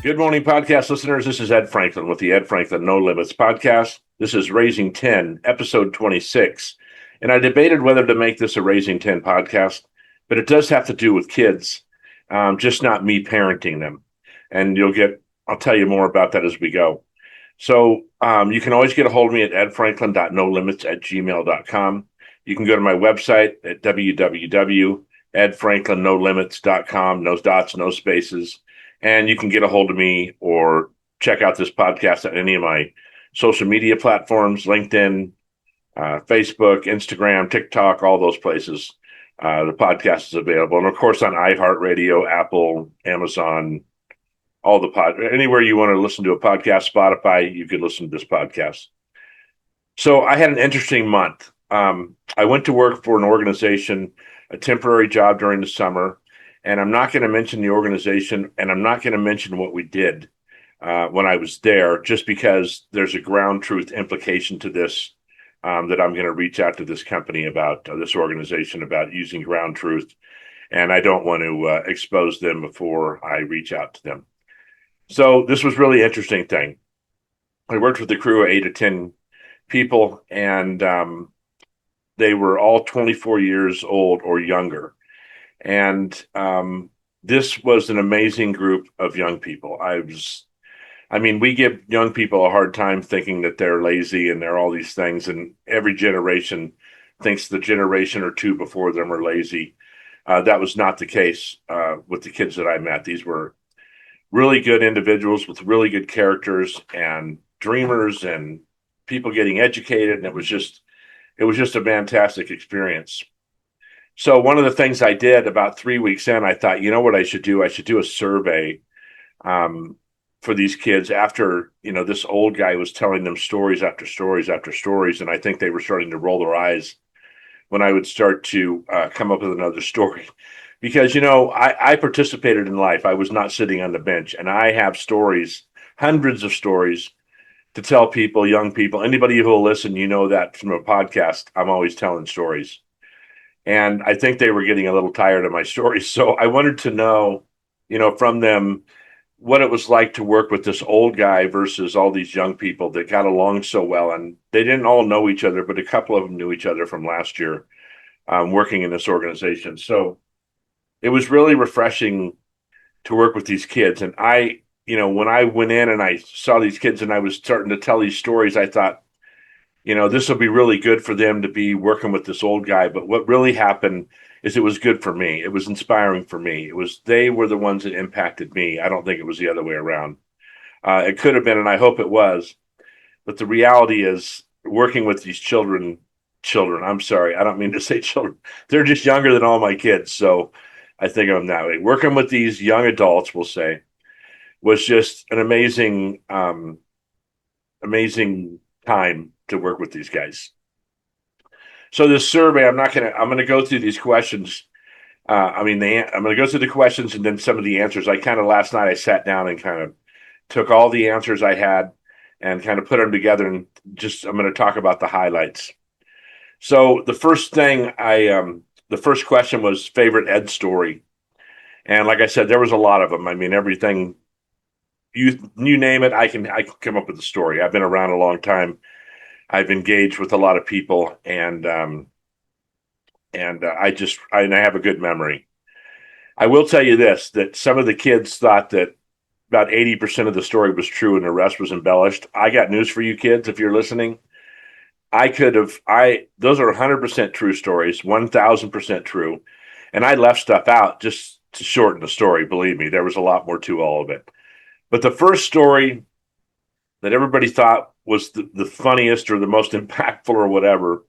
Good morning, podcast listeners. This is Ed Franklin with the Ed Franklin No Limits podcast. This is Raising 10, episode 26. And I debated whether to make this a Raising 10 podcast, but it does have to do with kids, just not me parenting them. And I'll tell you more about that as we go. So you can always get a hold of me at edfranklin.nolimits@gmail.com. You can go to my website at www.edfranklinnolimits.com. No dots, no spaces. And you can get a hold of me or check out this podcast at any of my social media platforms, LinkedIn, Facebook, Instagram, TikTok, all those places. The podcast is available. And of course on iHeartRadio, Apple, Amazon, anywhere you want to listen to a podcast, Spotify, you could listen to this podcast. So I had an interesting month. I went to work for an organization, a temporary job during the summer. And I'm not going to mention the organization, and I'm not going to mention what we did when I was there, just because there's a ground truth implication to this that I'm going to reach out to this company about, this organization about using ground truth. And I don't want to expose them before I reach out to them. So this was really interesting thing. I worked with a crew of 8 or 10 people, and they were all 24 years old or younger. And this was an amazing group of young people. We give young people a hard time thinking that they're lazy and they're all these things. And every generation thinks the generation or two before them are lazy. That was not the case with the kids that I met. These were really good individuals with really good characters and dreamers and people getting educated. And it was just a fantastic experience. So one of the things I did about 3 weeks in, I thought, you know what I should do? I should do a survey for these kids after, this old guy was telling them stories after stories after stories. And I think they were starting to roll their eyes when I would start to come up with another story. Because, I participated in life. I was not sitting on the bench. And I have stories, hundreds of stories to tell people, young people, anybody who will listen, that from a podcast, I'm always telling stories. And I think they were getting a little tired of my stories. So I wanted to know, from them what it was like to work with this old guy versus all these young people that got along so well. And they didn't all know each other, but a couple of them knew each other from last year working in this organization. So it was really refreshing to work with these kids. And when I went in and I saw these kids and I was starting to tell these stories, I thought, this will be really good for them to be working with this old guy. But what really happened is it was good for me. It was inspiring for me. They were the ones that impacted me. I don't think it was the other way around. It could have been, and I hope it was. But the reality is working with these children, I'm sorry, I don't mean to say children. They're just younger than all my kids. So I think of them that way. Working with these young adults, we'll say, was just an amazing time to work with these guys. So this survey, I'm going to go through these questions. I'm going to go through the questions and then some of the answers. Last night I sat down and kind of took all the answers I had and kind of put them together and I'm going to talk about the highlights. So the first question was favorite Ed story. And like I said, there was a lot of them. Everything you name it, I can come up with a story. I've been around a long time. I've engaged with a lot of people, and I have a good memory. I will tell you this, that some of the kids thought that about 80% of the story was true and the rest was embellished. I got news for you kids, if you're listening. Those are 100% true stories, 1,000% true. And I left stuff out just to shorten the story. Believe me, there was a lot more to all of it. But the first story that everybody thought was the funniest or the most impactful or whatever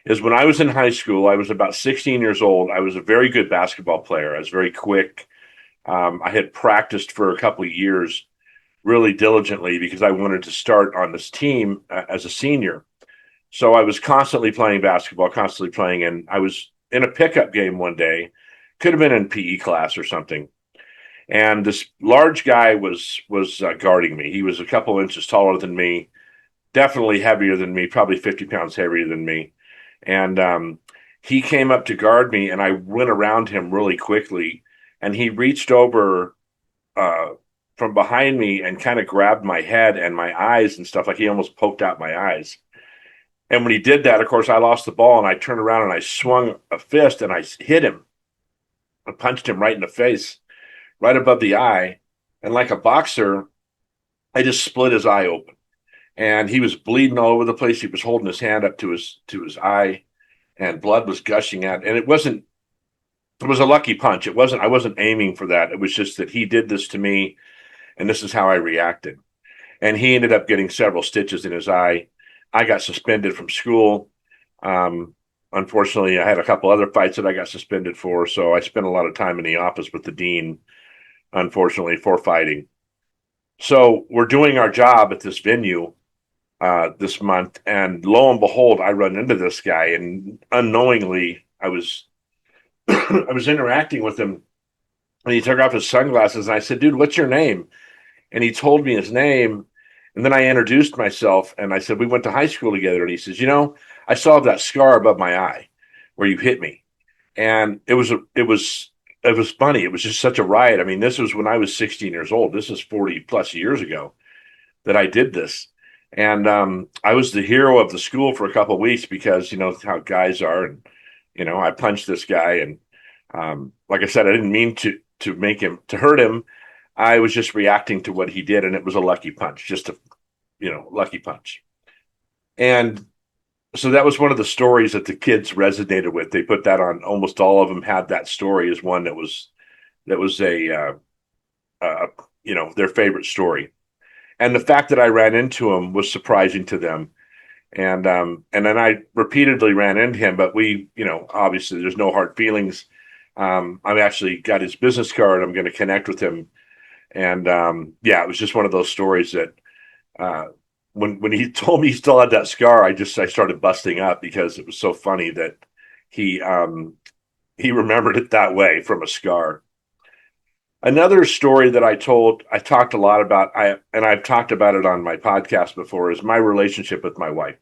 is when I was in high school. I was about 16 years old. I was a very good basketball player. I was very quick. I had practiced for a couple of years really diligently because I wanted to start on this team as a senior. So I was constantly playing basketball, and I was in a pickup game one day, could have been in PE class or something. And this large guy was guarding me. He was a couple inches taller than me, definitely heavier than me, probably 50 pounds heavier than me. And he came up to guard me, and I went around him really quickly. And he reached over from behind me and kind of grabbed my head and my eyes and stuff. Like he almost poked out my eyes. And when he did that, of course, I lost the ball and I turned around and I swung a fist and I hit him. I punched him right in the face, right above the eye. And like a boxer, I just split his eye open. And he was bleeding all over the place. He was holding his hand up to his eye, and blood was gushing out. And it was a lucky punch. I wasn't aiming for that. It was just that he did this to me, and this is how I reacted. And he ended up getting several stitches in his eye. I got suspended from school. Um, Unfortunately, I had a couple other fights that I got suspended for, so I spent a lot of time in the office with the dean, unfortunately, for fighting. So we're doing our job at this venue this month, and lo and behold, I run into this guy, and unknowingly, I was I was interacting with him, and he took off his sunglasses, and I said, "Dude, what's your name?" And he told me his name, and then I introduced myself, and I said, "We went to high school together." And he says, I saw that scar above my eye where you hit me, and it was funny. It was just such a riot. I mean, this was when I was 16 years old. This is 40 plus years ago that I did this. And I was the hero of the school for a couple of weeks because you know how guys are, and I punched this guy, and like I said, I didn't mean to make him to hurt him. I was just reacting to what he did, and it was a lucky punch, just a lucky punch. And so that was one of the stories that the kids resonated with. They put that on. Almost all of them had that story as one that was uh, their favorite story. And the fact that I ran into him was surprising to them. And then I repeatedly ran into him, but obviously there's no hard feelings. I've actually got his business card. I'm going to connect with him. And yeah, it was just one of those stories that uh, when he told me he still had that scar, I started busting up because it was so funny that he he remembered it that way from a scar. Another story that I talked a lot about, I've talked about it on my podcast before, is my relationship with my wife.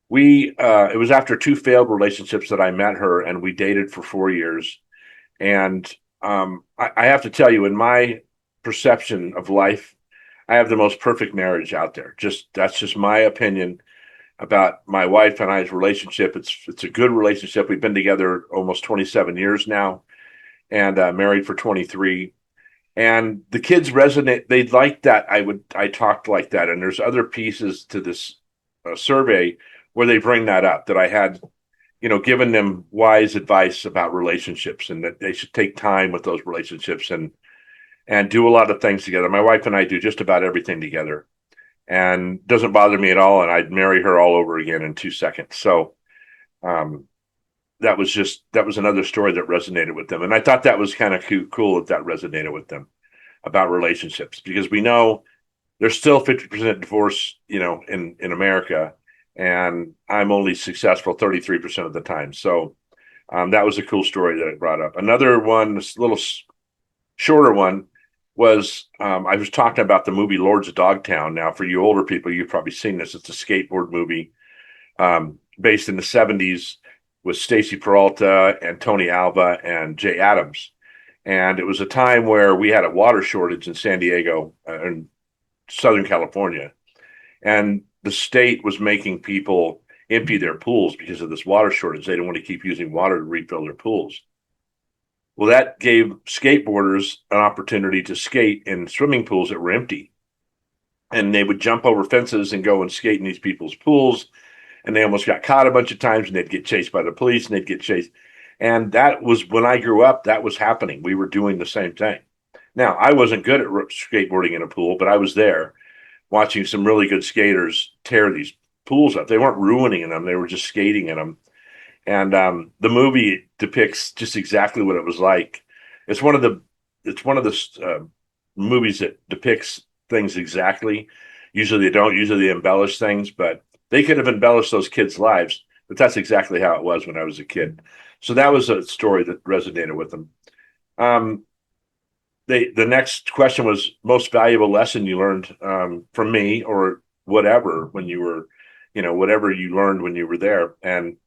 It was after two failed relationships that I met her, and we dated for 4 years. And I have to tell you, in my perception of life, I have the most perfect marriage out there. Just that's just my opinion about my wife and I's relationship. It's a good relationship. We've been together almost 27 years now, and married for 23. And the kids resonate. They like that I talked like that. And there's other pieces to this survey where they bring that up, that I had given them wise advice about relationships, and that they should take time with those relationships and do a lot of things together. My wife and I do just about everything together, and doesn't bother me at all. And I'd marry her all over again in 2 seconds. So um, that was another story that resonated with them, and I thought that was kind of cool that resonated with them about relationships, because we know there's still 50% divorce, in America, and I'm only successful 33% of the time. So that was a cool story that I brought up. Another one, this little shorter one, was I was talking about the movie Lords of Dogtown. Now, for you older people, you've probably seen this. It's a skateboard movie based in the 70s with Stacy Peralta and Tony Alva and Jay Adams. And it was a time where we had a water shortage in San Diego and Southern California. And the state was making people empty their pools because of this water shortage. They didn't want to keep using water to refill their pools. Well, that gave skateboarders an opportunity to skate in swimming pools that were empty. And they would jump over fences and go and skate in these people's pools. And they almost got caught a bunch of times, and they'd get chased by the police, and they'd get chased. And that was when I grew up, that was happening. We were doing the same thing. Now, I wasn't good at skateboarding in a pool, but I was there watching some really good skaters tear these pools up. They weren't ruining them, they were just skating in them. And the movie depicts just exactly what it was like. It's one of the it's one of the movies that depicts things exactly. Usually they don't. Usually they embellish things, but they could have embellished those kids' lives. But that's exactly how it was when I was a kid. So that was a story that resonated with them. Um, the next question was most valuable lesson you learned from me, or whatever, when you were, whatever you learned when you were there. And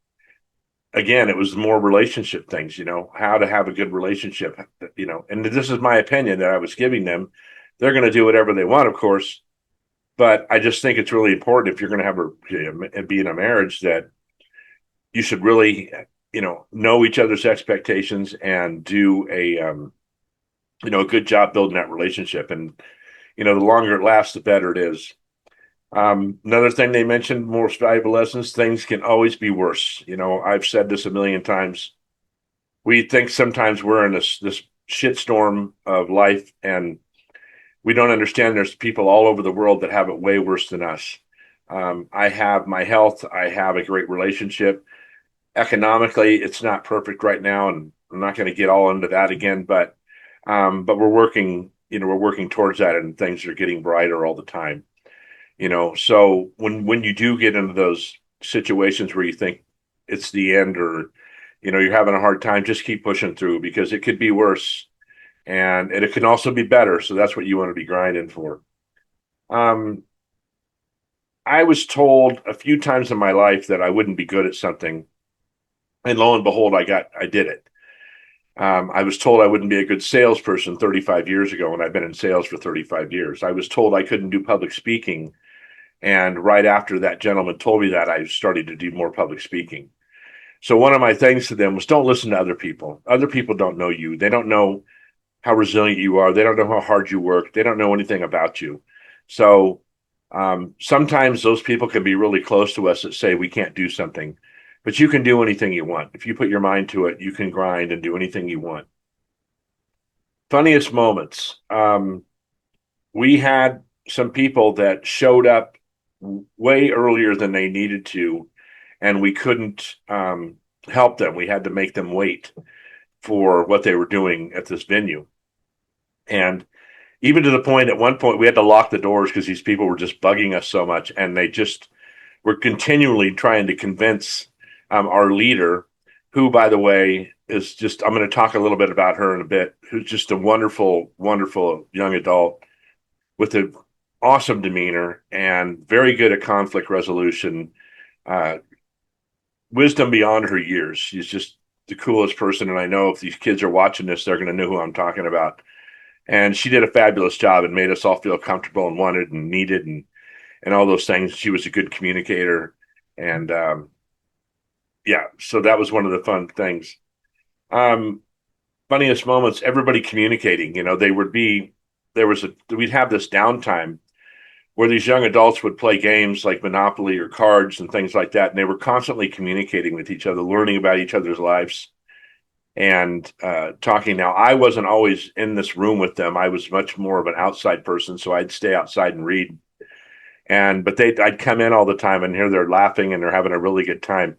again, it was more relationship things, how to have a good relationship, and this is my opinion that I was giving them. They're going to do whatever they want, of course. But I just think it's really important if you're going to be in a marriage that you should really, know each other's expectations and do a good job building that relationship. And, the longer it lasts, the better it is. Another thing they mentioned, most valuable lessons, things can always be worse. I've said this a million times. We think sometimes we're in this shitstorm of life, and we don't understand there's people all over the world that have it way worse than us. I have my health. I have a great relationship. Economically, it's not perfect right now, and I'm not going to get all into that again. But we're working. We're working towards that, and things are getting brighter all the time. So when you do get into those situations where you think it's the end, or you're having a hard time, just keep pushing through, because it could be worse, and it can also be better. So that's what you want to be grinding for. Um, I was told a few times in my life that I wouldn't be good at something, and lo and behold, I did it. I was told I wouldn't be a good salesperson 35 years ago, and I've been in sales for 35 years. I was told I couldn't do public speaking, and right after that gentleman told me that, I started to do more public speaking. So one of my things to them was, don't listen to other people. Other people don't know you. They don't know how resilient you are. They don't know how hard you work. They don't know anything about you. So sometimes those people can be really close to us that say we can't do something, but you can do anything you want. If you put your mind to it, you can grind and do anything you want. Funniest moments. We had some people that showed up way earlier than they needed to, and we couldn't help them. We had to make them wait for what they were doing at this venue. And even to the point, at one point, we had to lock the doors because these people were just bugging us so much. And they just were continually trying to convince our leader, who, by the way, is just, I'm going to talk a little bit about her in a bit, who's just a wonderful, wonderful young adult with an awesome demeanor and very good at conflict resolution, uh, wisdom beyond her years. She's just the coolest person. And I know if these kids are watching this, they're going to know who I'm talking about. And she did a fabulous job and made us all feel comfortable and wanted and needed, and all those things. She was a good communicator. And yeah, so that was one of the fun things. Um, Funniest moments, everybody communicating. We'd have this downtime where these young adults would play games like Monopoly or cards and things like that. And they were constantly communicating with each other, learning about each other's lives, and talking. Now, I wasn't always in this room with them. I was much more of an outside person, so I'd stay outside and read. I'd come in all the time and hear they're laughing and they're having a really good time.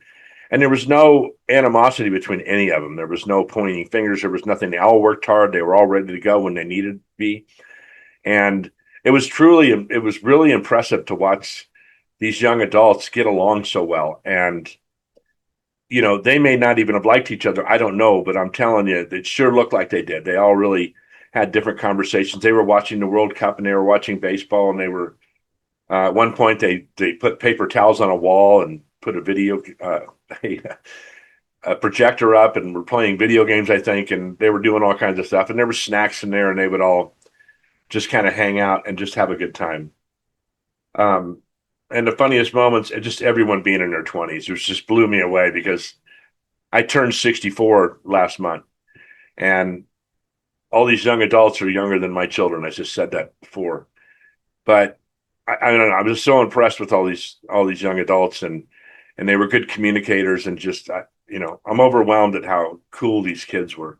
And there was no animosity between any of them. There was no pointing fingers. There was nothing. They all worked hard. They were all ready to go when they needed to be. And it was really impressive to watch these young adults get along so well. And they may not even have liked each other. I don't know, but I'm telling you, it sure looked like they did. They all really had different conversations. They were watching the World Cup and they were watching baseball, and they were at one point they put paper towels on a wall and put a projector up, and were playing video games, I think, and they were doing all kinds of stuff. And there were snacks in there, and they would all just kind of hang out and just have a good time. Um, and the funniest moments, just everyone being in their 20s, it just blew me away, because I turned 64 last month, and all these young adults are younger than my children. I just said that before, but I don't know. I was so impressed with all these young adults, and they were good communicators, and just I'm overwhelmed at how cool these kids were.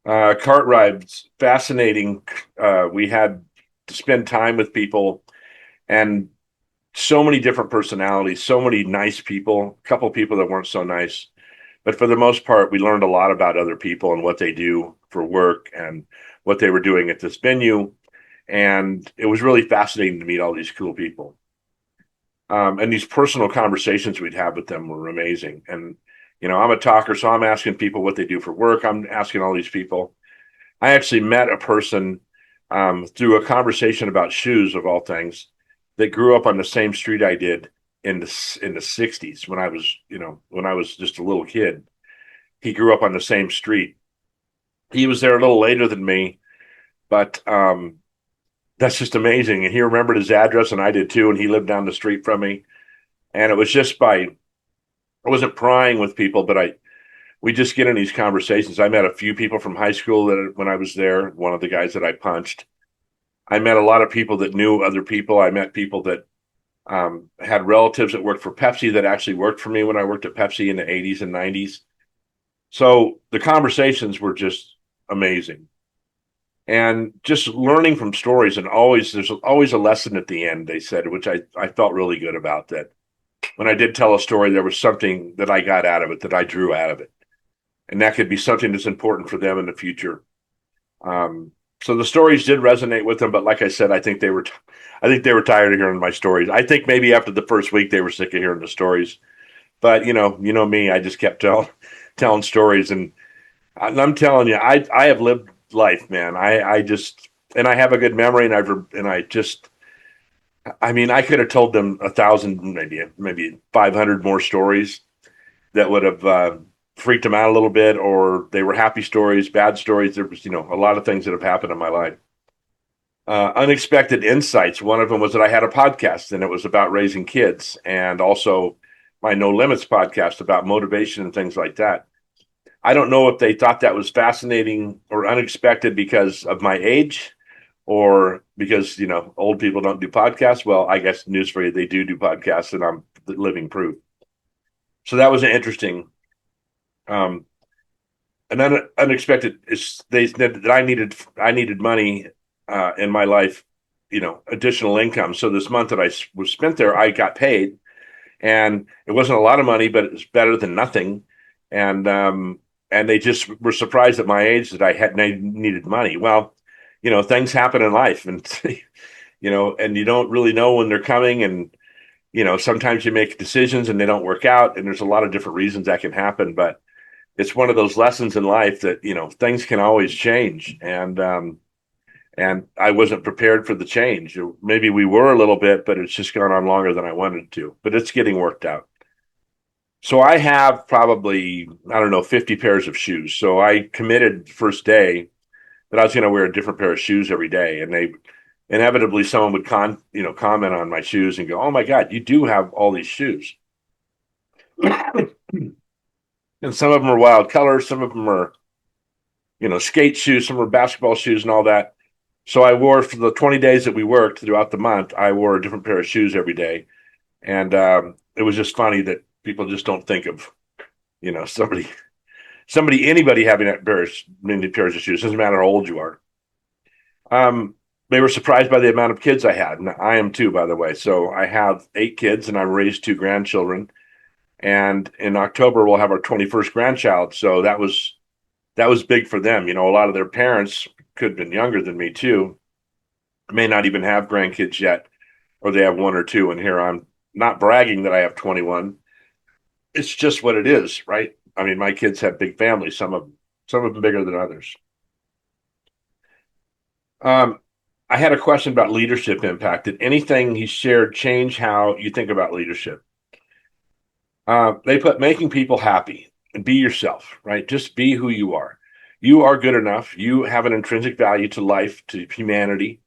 Cart rides, fascinating. We had to spend time with people, and so many different personalities, so many nice people, a couple of people that weren't so nice. But for the most part, we learned a lot about other people and what they do for work and what they were doing at this venue. And it was really fascinating to meet all these cool people. And these personal conversations we'd have with them were amazing. And, I'm a talker, so I'm asking people what they do for work. I'm asking all these people. I actually met a person through a conversation about shoes, of all things, that grew up on the same street I did in the 60s, when I was just a little kid. He grew up on the same street. He was there a little later than me, but that's just amazing. And he remembered his address, and I did too. And he lived down the street from me. And it was just I wasn't prying with people, but we just get in these conversations. I met a few people from high school that when I was there, one of the guys that I punched. I met a lot of people that knew other people. I met people that had relatives that worked for Pepsi that actually worked for me when I worked at Pepsi in the 80s and 90s. So the conversations were just amazing. And just learning from stories, and there's always a lesson at the end, they said, which I felt really good about that. When I did tell a story, there was something that I got out of it, that I drew out of it. And that could be something that's important for them in the future. Um, so the stories did resonate with them, but like I said, I think they were tired of hearing my stories. I think maybe after the first week they were sick of hearing the stories. But you know me, I just kept telling stories, and I'm telling you, I have lived life, man. I just and I have a good memory, and I just I mean I could have told them 1,000, maybe 500 more stories that would have freaked them out a little bit, or they were happy stories, bad stories. There was a lot of things that have happened in my life. Unexpected insights. One of them was that I had a podcast, and it was about raising kids, and also my No Limits podcast about motivation and things like that. I don't know if they thought that was fascinating or unexpected because of my age, or because old people don't do podcasts. Well, I guess news for you, they do podcasts, and I'm the living proof. So that was interesting. Um, and then unexpected is they said that I needed money in my life, additional income. So this month that I was spent there, I got paid, and it wasn't a lot of money, but it was better than nothing. And and they just were surprised at my age that needed money. Well, things happen in life, and and you don't really know when they're coming, and sometimes you make decisions and they don't work out, and there's a lot of different reasons that can happen, but it's one of those lessons in life that things can always change, and I wasn't prepared for the change. Maybe we were a little bit, but it's just gone on longer than I wanted to. But it's getting worked out. So I have probably, I don't know, 50 pairs of shoes. So I committed first day that I was going to wear a different pair of shoes every day, and they inevitably someone would comment on my shoes and go, "Oh my God, you do have all these shoes." And some of them are wild colors, some of them are skate shoes, some are basketball shoes and all that. So I wore for the 20 days that we worked throughout the month, I wore a different pair of shoes every day. And it was just funny that people just don't think of, anybody having many pairs of shoes. Doesn't matter how old you are. They were surprised by the amount of kids I had. And I am too, by the way. So I have 8 kids and I raised 2 grandchildren. And in October, we'll have our 21st grandchild. So that was big for them. A lot of their parents could have been younger than me too, may not even have grandkids yet, or they have one or two. And here I'm not bragging that I have 21. It's just what it is, right? I mean, my kids have big families, some of them bigger than others. Um, I had a question about leadership impact. Did anything he shared change how you think about leadership? They put making people happy and be yourself, right? Just be who you are. You are good enough. You have an intrinsic value to life, to humanity,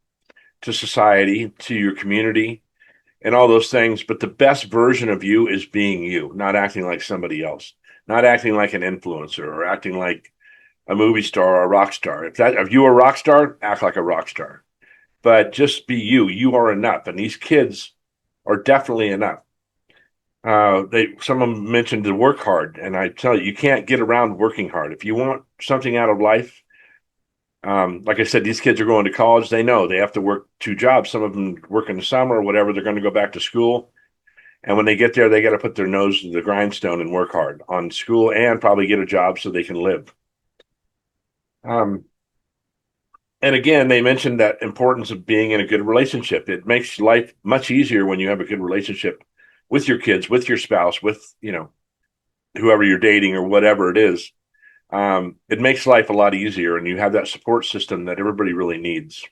to society, to your community, and all those things. But the best version of you is being you, not acting like somebody else, not acting like an influencer or acting like a movie star or a rock star. If you are a rock star, act like a rock star. But just be you. You are enough. And these kids are definitely enough. Someone mentioned to work hard, and I tell you, you can't get around working hard. If you want something out of life, like I said, these kids are going to college. They know they have to work 2 jobs. Some of them work in the summer or whatever. They're going to go back to school. And when they get there, they got to put their nose to the grindstone and work hard on school and probably get a job so they can live. Um, and again, they mentioned that importance of being in a good relationship. It makes life much easier when you have a good relationship with your kids, with your spouse, with, whoever you're dating or whatever it is. It makes life a lot easier, and you have that support system that everybody really needs.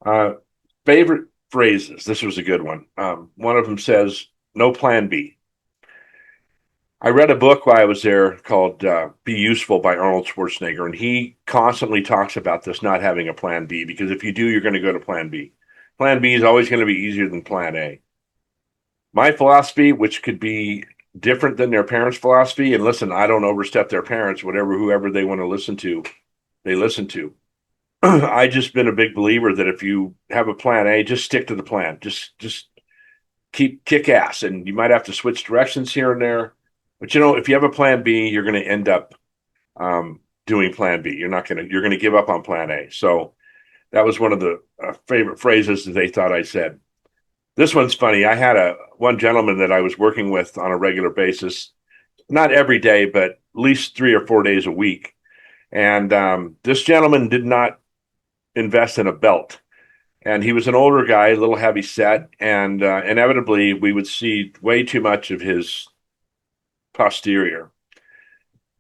Uh, Favorite phrases. This was a good one. One of them says, "No plan B." I read a book while I was there called Be Useful by Arnold Schwarzenegger, and he constantly talks about this not having a plan B, because if you do, you're going to go to plan B. Plan B is always going to be easier than plan A. My philosophy, which could be different than their parents' philosophy, and listen, I don't overstep their parents, whoever they want to listen to, they listen to. I just been a big believer that if you have a plan A, just stick to the plan. Just keep kick ass, and you might have to switch directions here and there. But if you have a plan B, you're going to end up doing plan B. You're going to give up on plan A. So that was one of the favorite phrases that they thought I said. This one's funny. I had one gentleman that I was working with on a regular basis, not every day, but at least 3 or 4 days a week. And this gentleman did not invest in a belt. And he was an older guy, a little heavy set, and inevitably we would see way too much of his posterior.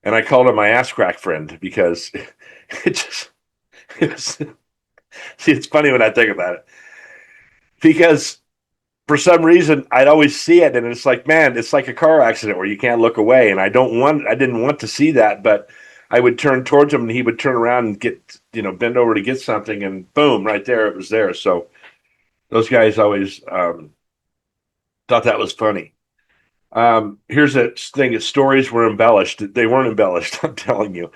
And I called him my ass crack friend because it just, it was, see, it's funny when I think about it. Because for some reason I'd always see it, and it's like, man, it's like a car accident where you can't look away. And I didn't want to see that, but I would turn towards him and he would turn around and bend over to get something, and boom, right there, it was there. So those guys always thought that was funny. Here's a thing: stories were embellished. They weren't embellished. I'm telling you,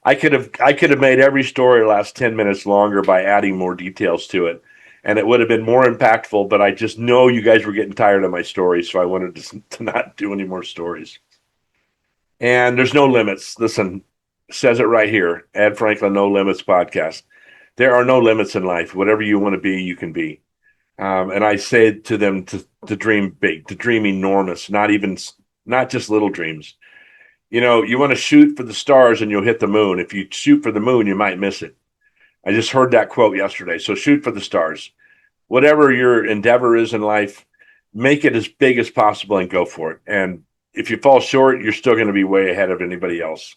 I could have made every story last 10 minutes longer by adding more details to it, and it would have been more impactful. But I just know you guys were getting tired of my stories, so I wanted to not do any more stories. And there's no limits. Listen, says it right here, Ed Franklin, No Limits podcast. There are no limits in life. Whatever you want to be, you can be. And I say to them to dream big, to dream enormous, not just little dreams. You want to shoot for the stars and you'll hit the moon. If you shoot for the moon, you might miss it. I just heard that quote yesterday. So shoot for the stars. Whatever your endeavor is in life, make it as big as possible and go for it. And if you fall short, you're still going to be way ahead of anybody else.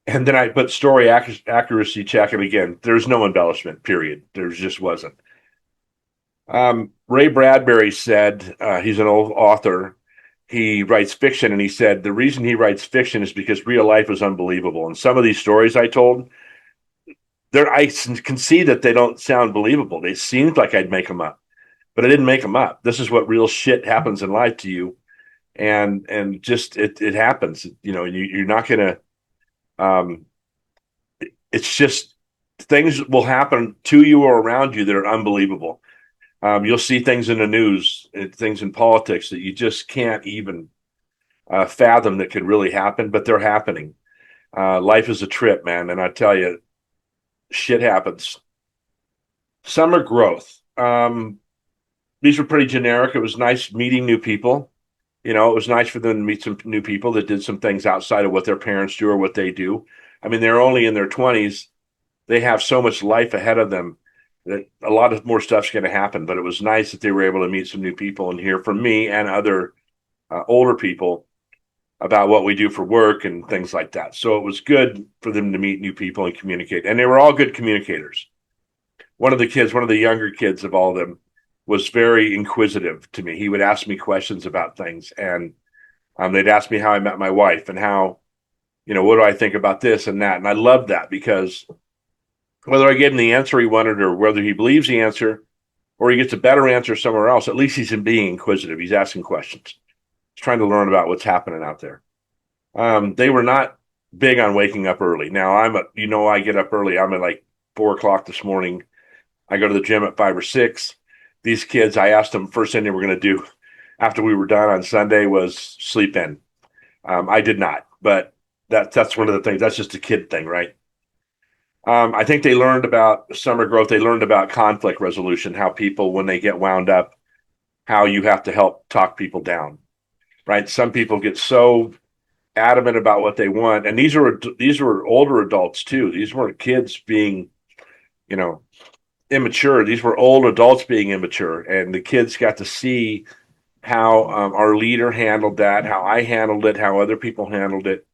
And then I put story accuracy check, and again, there's no embellishment, period. There just wasn't. Ray Bradbury said, he's an old author. He writes fiction, and he said the reason he writes fiction is because real life is unbelievable. And some of these stories I told, I can see that they don't sound believable. They seemed like I'd make them up, but I didn't make them up. This is what real shit happens in life to you, and just it happens. You're not gonna. It's just things will happen to you or around you that are unbelievable. You'll see things in the news, things in politics that you just can't even fathom that could really happen, but they're happening. Life is a trip, man, and I tell you, shit happens. Summer growth. These were pretty generic. It was nice meeting new people. It was nice for them to meet some new people that did some things outside of what their parents do or what they do. I mean, they're only in their 20s. They have so much life ahead of them that a lot of more stuff's going to happen. But it was nice that they were able to meet some new people and hear from me and other older people about what we do for work and things like that. So it was good for them to meet new people and communicate. And they were all good communicators. One of the younger kids of all of them, was very inquisitive to me. He would ask me questions about things, and they'd ask me how I met my wife and how, what do I think about this and that. And I loved that, because whether I gave him the answer he wanted or whether he believes the answer or he gets a better answer somewhere else, at least he's being inquisitive. He's asking questions. He's trying to learn about what's happening out there. They were not big on waking up early. Now I get up early. I'm at like 4:00 this morning. I go to the gym at 5 or 6. These kids, I asked them first thing they were going to do after we were done on Sunday was sleep in. I did not, but that's one of the things. That's just a kid thing, right? I think they learned about summer growth. They learned about conflict resolution, how people, when they get wound up, how you have to help talk people down, right? Some people get so adamant about what they want, and these were older adults too. These weren't kids being, immature. These were old adults being immature, and the kids got to see how our leader handled that, how I handled it, how other people handled it.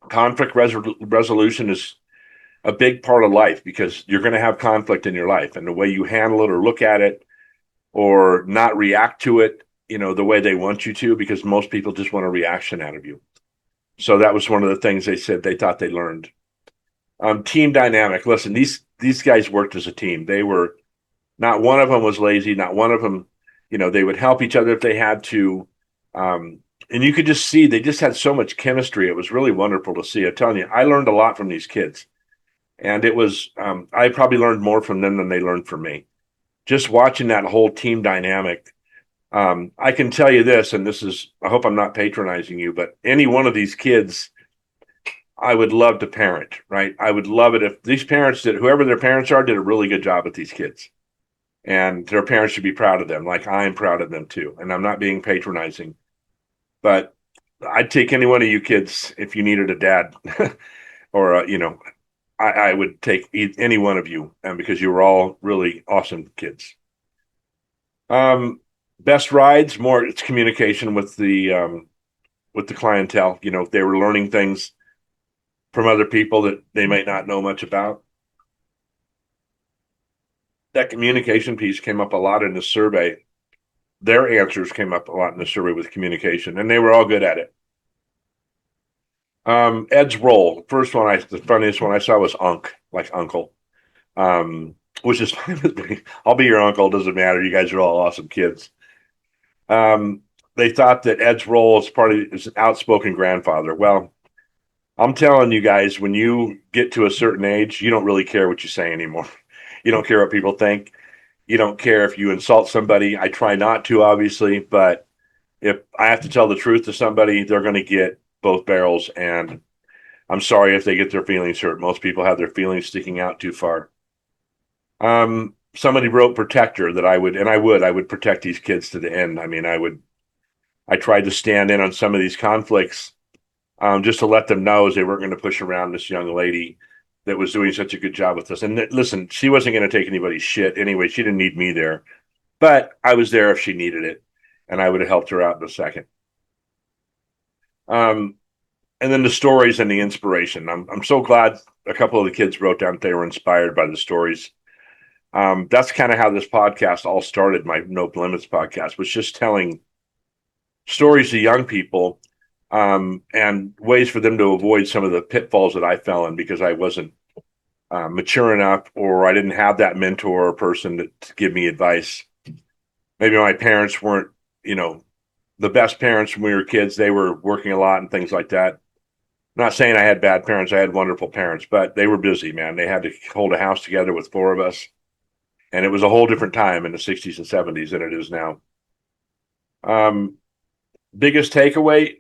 Conflict resolution is a big part of life, because you're going to have conflict in your life, and the way you handle it or look at it or not react to it the way they want you to, because most people just want a reaction out of you. So that was one of the things they said they thought they learned. Team dynamic. Listen, these guys worked as a team. They were not one of them was lazy. Not one of them, they would help each other if they had to. And you could just see they just had so much chemistry. It was really wonderful to see. I'm telling you, I learned a lot from these kids, and it was I probably learned more from them than they learned from me. Just watching that whole team dynamic. I can tell you this, and this is, I hope I'm not patronizing you, but any one of these kids, I would love to parent, right? I would love it if these parents did, whoever their parents are, did a really good job with these kids. And their parents should be proud of them, like I'm proud of them too. And I'm not being patronizing, but I'd take any one of you kids if you needed a dad, or, I would take any one of you, and because you were all really awesome kids. Best rides, more it's communication with the clientele. They were learning things from other people that they might not know much about. That communication piece came up a lot in the survey. Their answers came up a lot in the survey with communication, and they were all good at it. Ed's role, the funniest one I saw was Unc, like uncle, which is fine with me. I'll be your uncle, doesn't matter. You guys are all awesome kids. They thought that Ed's role is an outspoken grandfather. Well, I'm telling you guys, when you get to a certain age, you don't really care what you say anymore. You don't care what people think. You don't care if you insult somebody. I try not to, obviously, but if I have to tell the truth to somebody, they're going to get both barrels. And I'm sorry if they get their feelings hurt. Most people have their feelings sticking out too far. Somebody wrote protector that I would protect these kids to the end. I mean, I tried to stand in on some of these conflicts, just to let them know as they weren't going to push around this young lady that was doing such a good job with us. And listen, she wasn't going to take anybody's shit anyway. She didn't need me there, but I was there if she needed it, and I would have helped her out in a second. And then the stories and the inspiration. I'm so glad a couple of the kids wrote down that they were inspired by the stories. That's kind of how this podcast all started. My No Limits podcast was just telling stories to young people, and ways for them to avoid some of the pitfalls that I fell in because I wasn't mature enough, or I didn't have that mentor or person to give me advice. Maybe my parents weren't, the best parents when we were kids. They were working a lot and things like that. I'm not saying I had bad parents. I had wonderful parents, but they were busy, man. They had to hold a house together with four of us. And it was a whole different time in the 60s and 70s than it is now. Biggest takeaway,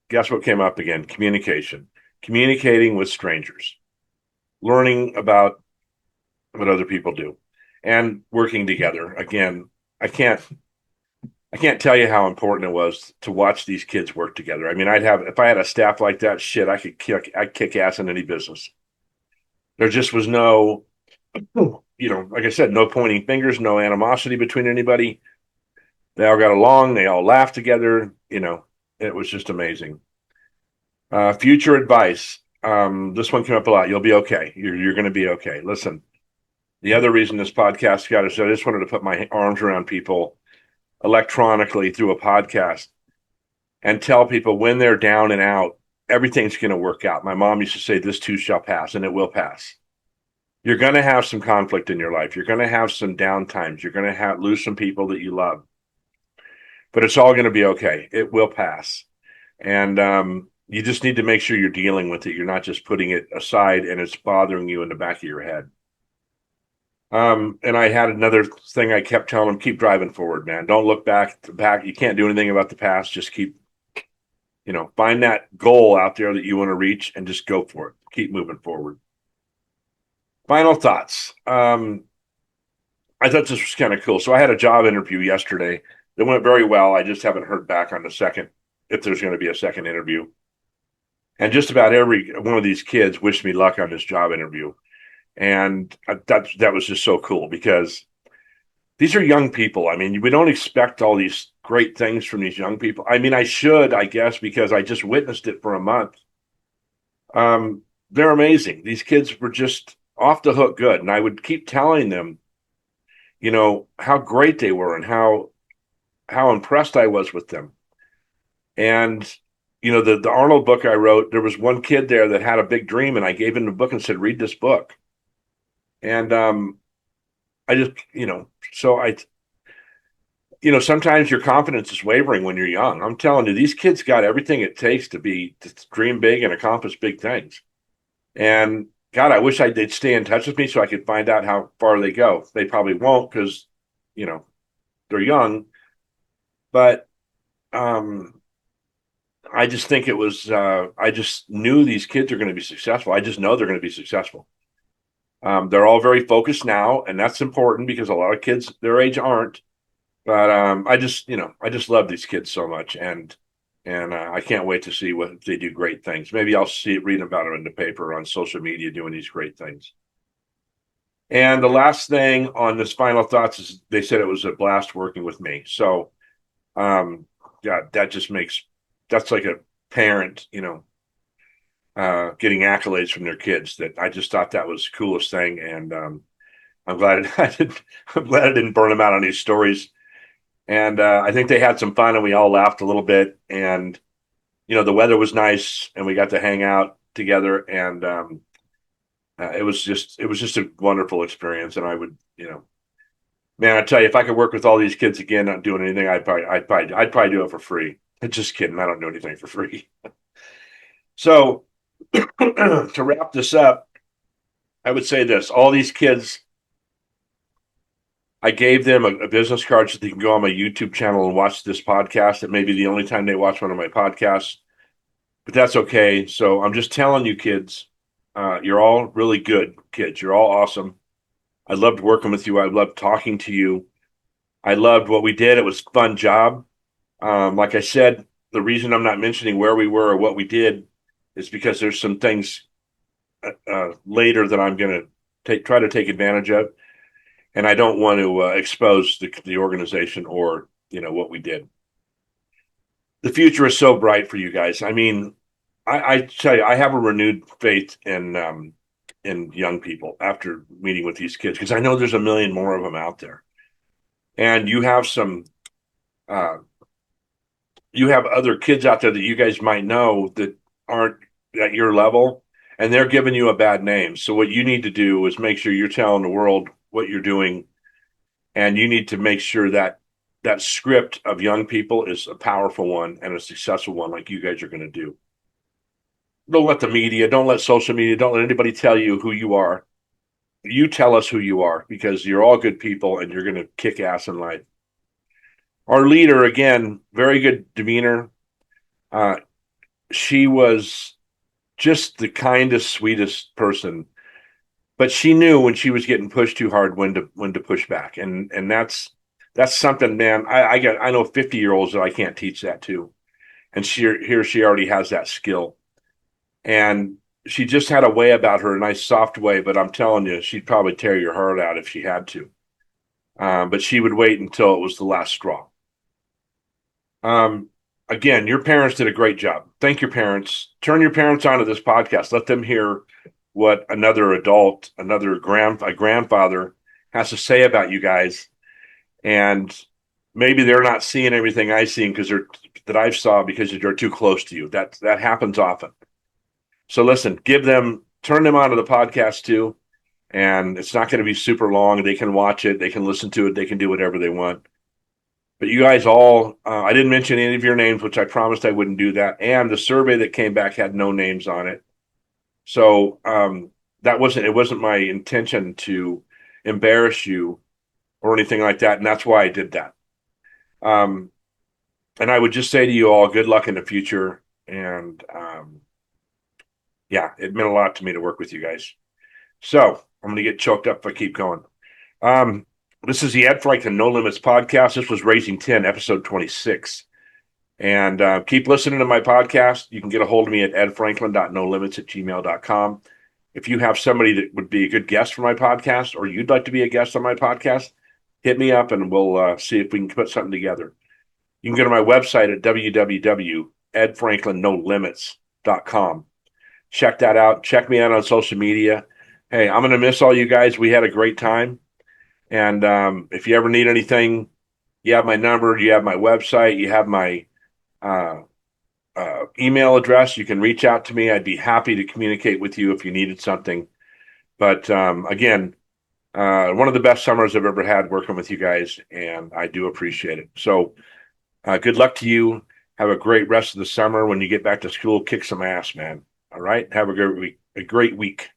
guess what came up again? Communication. Communicating with strangers. Learning about what other people do. And working together. Again, I can't tell you how important it was to watch these kids work together. I mean, if I had a staff like that, shit, I'd kick ass in any business. There just was no, like I said, no pointing fingers, no animosity between anybody. They all got along. They all laughed together. It was just amazing. Future advice. This one came up a lot. You'll be okay. You're going to be okay. Listen, the other reason this podcast got us, I just wanted to put my arms around people electronically through a podcast and tell people when they're down and out, everything's going to work out. My mom used to say, this too shall pass, and it will pass. You're going to have some conflict in your life. You're going to have some down times. You're going to lose some people that you love. But it's all going to be okay. It will pass. And you just need to make sure you're dealing with it. You're not just putting it aside and it's bothering you in the back of your head. And I had another thing I kept telling them: keep driving forward, man. Don't look back. You can't do anything about the past. Just keep, find that goal out there that you want to reach and just go for it. Keep moving forward. Final thoughts. I thought this was kind of cool. So I had a job interview yesterday that went very well. I just haven't heard back on the second, if there's going to be a second interview. And just about every one of these kids wished me luck on this job interview. And that was just so cool because these are young people. I mean, we don't expect all these great things from these young people. I mean, I should, I guess, because I just witnessed it for a month. They're amazing. These kids were just off the hook good. And I would keep telling them, how great they were and how how impressed I was with them. And the Arnold book I wrote, there was one kid there that had a big dream, and I gave him the book and said, "Read this book." And I just, so sometimes your confidence is wavering when you're young. I'm telling you, these kids got everything it takes to dream big and accomplish big things. And God, I wish they'd stay in touch with me so I could find out how far they go. They probably won't because, you know, they're young. But I just think I just knew these kids are going to be successful. I just know they're going to be successful. They're all very focused now, and that's important because a lot of kids their age aren't. But I just love these kids so much, and I can't wait to see what they do great things. Maybe I'll read about them in the paper or on social media doing these great things. And the last thing on this final thoughts is they said it was a blast working with me. So, um, yeah, that's like a parent, getting accolades from their kids. That I just thought that was the coolest thing, and I'm glad I'm glad I didn't burn them out on these stories. And I think they had some fun, and we all laughed a little bit. And the weather was nice, and we got to hang out together. And it was just a wonderful experience. And I would, man, I tell you, if I could work with all these kids again, not doing anything, I'd probably do it for free. Just kidding. I don't do anything for free. So to wrap this up, I would say this: all these kids, I gave them a business card so they can go on my YouTube channel and watch this podcast. It may be the only time they watch one of my podcasts, but that's okay. So I'm just telling you, kids, you're all really good kids. You're all awesome. I loved working with you. I loved talking to you. I loved what we did. It was a fun job. Like I said, the reason I'm not mentioning where we were or what we did is because there's some things later that I'm going to try to take advantage of, and I don't want to expose the organization or what we did. The future is so bright for you guys. I mean, I tell you, I have a renewed faith in young people after meeting with these kids because I know there's a million more of them out there, and uh, you have other kids out there that you guys might know that aren't at your level, and they're giving you a bad name. So what you need to do is make sure you're telling the world what you're doing, and you need to make sure that that script of young people is a powerful one and a successful one, like you guys are going to do. Don't let the media, don't let social media, don't let anybody tell you who you are. You tell us who you are because you're all good people and you're going to kick ass in life. Our leader, again, very good demeanor. Uh, she was just the kindest, sweetest person, but she knew when she was getting pushed too hard when to push back, and that's something, man. I know 50-year-olds that I can't teach that to, and she already has that skill, and she just had a way about her, a nice soft way. But I'm telling you, she'd probably tear your heart out if she had to. But she would wait until it was the last straw. Um, Again, your parents did a great job. Thank your parents. Turn your parents onto this podcast. Let them hear what another adult, a grandfather has to say about you guys. And maybe they're not seeing everything I seen that I've saw because they're too close to you. That happens often. So listen, turn them onto the podcast too. And it's not going to be super long. They can watch it. They can listen to it. They can do whatever they want. But you guys all, I didn't mention any of your names, which I promised I wouldn't do that. And the survey that came back had no names on it. So it wasn't my intention to embarrass you or anything like that. And that's why I did that. Um, and I would just say to you all, good luck in the future. And yeah, it meant a lot to me to work with you guys. So I'm going to get choked up if I keep going. Um, this is the Ed Franklin No Limits podcast. This was Raising 10, episode 26. And keep listening to my podcast. You can get a hold of me at edfranklin.nolimits@gmail.com. If you have somebody that would be a good guest for my podcast or you'd like to be a guest on my podcast, hit me up and we'll see if we can put something together. You can go to my website at www.edfranklinnolimits.com. Check that out. Check me out on social media. Hey, I'm going to miss all you guys. We had a great time. And if you ever need anything, You have my number, you have my website, you have my uh, email address. You can reach out to me. I'd be happy to communicate with you if you needed something. But again, one of the best summers I've ever had working with you guys, and I do appreciate it. So good luck to you. Have a great rest of the summer. When you get back to school, kick some ass, man. All right. Have a great week. A great week.